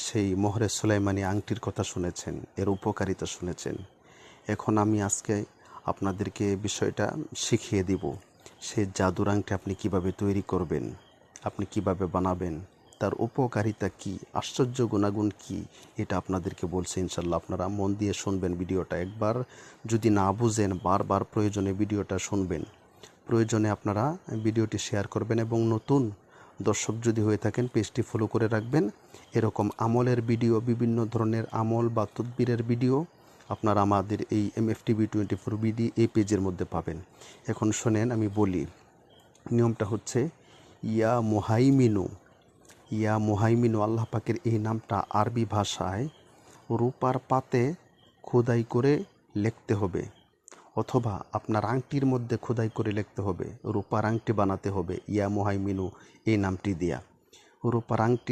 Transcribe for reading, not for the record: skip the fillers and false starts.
সেই মোহরে সুলাইমানি আংটির কথা শুনেছেন, এর উপকারিতা শুনেছেন। এখন আমি আজকে আপনাদেরকে বিষয়টা শিখিয়ে দিব। সেই জাদুর আংটি আপনি কিভাবে তৈরি করবেন, আপনি কিভাবে বানাবেন, তার উপকারিতা কি, আশ্চর্য গুণাগুণ কি, এটা আপনাদেরকে বলছে। ইনশাল্লাহ আপনারা মন দিয়ে শুনবেন ভিডিওটা। একবার যদি না বুঝেন বারবার প্রয়োজনে ভিডিওটা শুনবেন। প্রয়োজনে আপনারা ভিডিওটি শেয়ার করবেন এবং নতুন দর্শক যদি হয়ে থাকেন পেজটি ফলো করে রাখবেন। এরকম আমলের ভিডিও, বিভিন্ন ধরনের আমল বা তদবিরের ভিডিও আপনারা আমাদের এই MFTV24 বিডি এই পেজের মধ্যে পাবেন। এখন শোনেন, আমি বলি। নিয়মটা হচ্ছে ইয়া মুহাইমিনু। ইয়া মুহাইমিনু, আল্লাহ পাকের এই নামটা আরবি ভাষায় রূপার পাতে খোদাই করে লিখতে হবে, অথবা আপনার আংটির মধ্যে খোদাই করে লিখতে হবে। রূপার আংটি বানাতে হবে ইয়া মুহাইমিনু এই নামটি দিয়া। রূপার আংটি